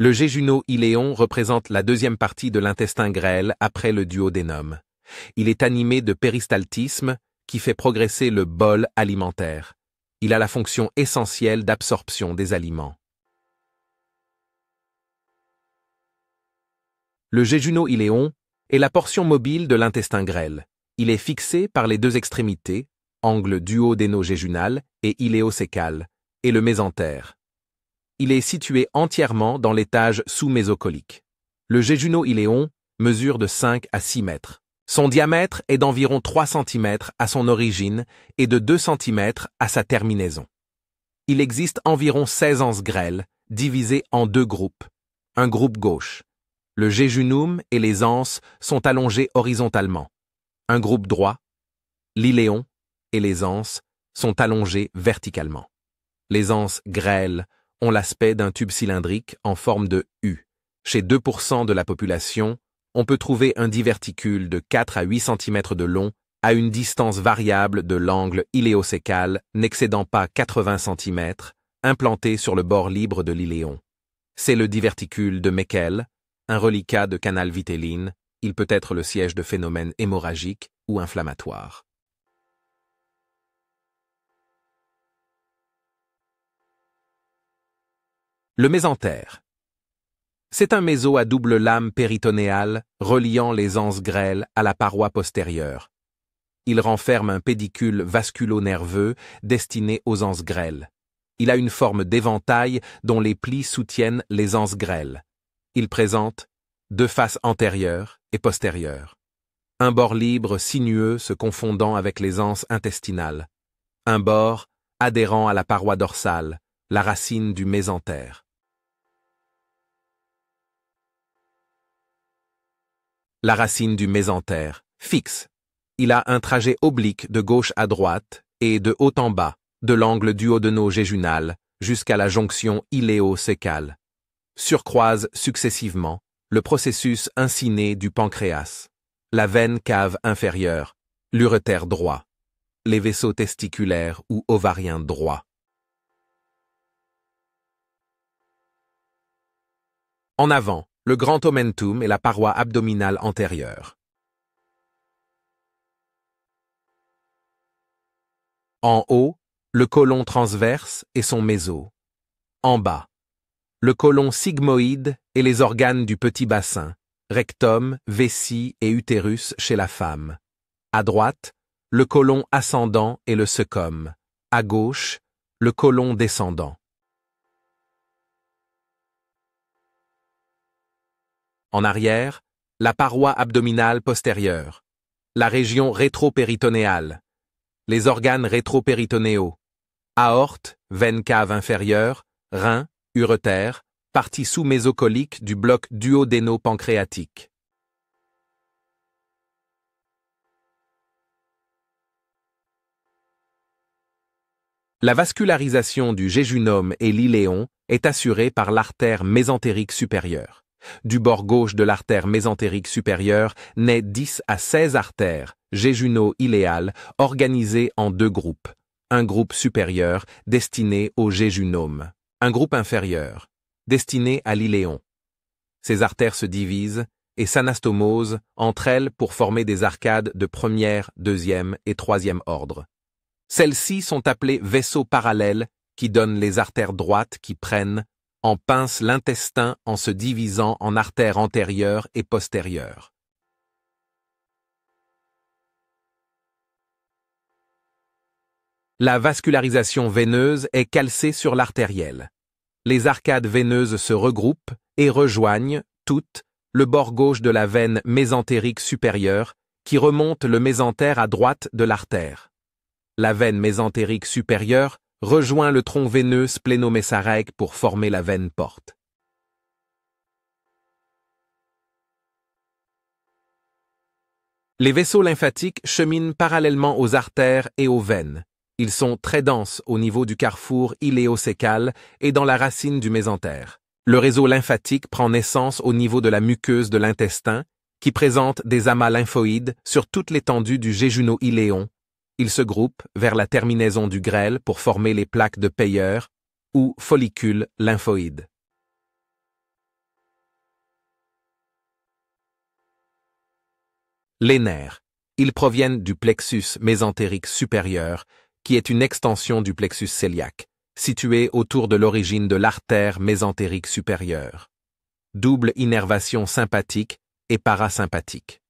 Le jéjuno-iléon représente la deuxième partie de l'intestin grêle après le duodénum. Il est animé de péristaltisme qui fait progresser le bol alimentaire. Il a la fonction essentielle d'absorption des aliments. Le jéjuno-iléon est la portion mobile de l'intestin grêle. Il est fixé par les deux extrémités, angle duodéno-jéjunal et iléocécal, et le mésentère. Il est situé entièrement dans l'étage sous-mésocolique. Le jéjuno-iléon mesure de 5 à 6 mètres. Son diamètre est d'environ 3 cm à son origine et de 2 cm à sa terminaison. Il existe environ 16 anses grêles, divisées en deux groupes. Un groupe gauche. Le jéjunum et les anses sont allongés horizontalement. Un groupe droit. L'iléon et les anses sont allongés verticalement. Les anses grêles ont l'aspect d'un tube cylindrique en forme de U. Chez 2% de la population, on peut trouver un diverticule de 4 à 8 cm de long à une distance variable de l'angle iléocécal n'excédant pas 80 cm, implanté sur le bord libre de l'iléon. C'est le diverticule de Meckel, un reliquat de canal vitelline. Il peut être le siège de phénomènes hémorragiques ou inflammatoires. Le mésentère. C'est un méso à double lame péritonéale reliant les anses grêles à la paroi postérieure. Il renferme un pédicule vasculo-nerveux destiné aux anses grêles. Il a une forme d'éventail dont les plis soutiennent les anses grêles. Il présente deux faces antérieures et postérieures. Un bord libre sinueux se confondant avec les anses intestinales. Un bord adhérent à la paroi dorsale, la racine du mésentère. La racine du mésentère, fixe. Il a un trajet oblique de gauche à droite et de haut en bas, de l'angle duodéno-jéjunal jusqu'à la jonction iléocécale. Surcroise successivement le processus inciné du pancréas, la veine cave inférieure, l'urétère droit, les vaisseaux testiculaires ou ovariens droits. En avant, le grand omentum et la paroi abdominale antérieure. En haut, le côlon transverse et son méso. En bas, le côlon sigmoïde et les organes du petit bassin, rectum, vessie et utérus chez la femme. À droite, le côlon ascendant et le cœcum. À gauche, le côlon descendant. En arrière, la paroi abdominale postérieure, la région rétropéritonéale, les organes rétropéritonéaux, aorte, veine cave inférieure, rein, urétère, partie sous-mésocolique du bloc duodéno-pancréatique. La vascularisation du jéjunum et l'iléon est assurée par l'artère mésentérique supérieure. Du bord gauche de l'artère mésentérique supérieure naît 10 à 16 artères jéjuno-iléales organisées en deux groupes. Un groupe supérieur destiné au jéjunum, un groupe inférieur destiné à l'iléon. Ces artères se divisent et s'anastomosent entre elles pour former des arcades de premier, deuxième et troisième ordre. Celles-ci sont appelées vaisseaux parallèles qui donnent les artères droites qui prennent en pince l'intestin en se divisant en artères antérieures et postérieures. La vascularisation veineuse est calcée sur l'artérielle. Les arcades veineuses se regroupent et rejoignent, toutes, le bord gauche de la veine mésentérique supérieure qui remonte le mésentère à droite de l'artère. La veine mésentérique supérieure rejoint le tronc veineux splénomésarèque pour former la veine porte. Les vaisseaux lymphatiques cheminent parallèlement aux artères et aux veines. Ils sont très denses au niveau du carrefour iléocécal et dans la racine du mésentère. Le réseau lymphatique prend naissance au niveau de la muqueuse de l'intestin, qui présente des amas lymphoïdes sur toute l'étendue du jéjuno-iléon. Ils se groupent vers la terminaison du grêle pour former les plaques de Peyer ou follicules lymphoïdes. Les nerfs. Ils proviennent du plexus mésentérique supérieur, qui est une extension du plexus cœliaque, situé autour de l'origine de l'artère mésentérique supérieure. Double innervation sympathique et parasympathique.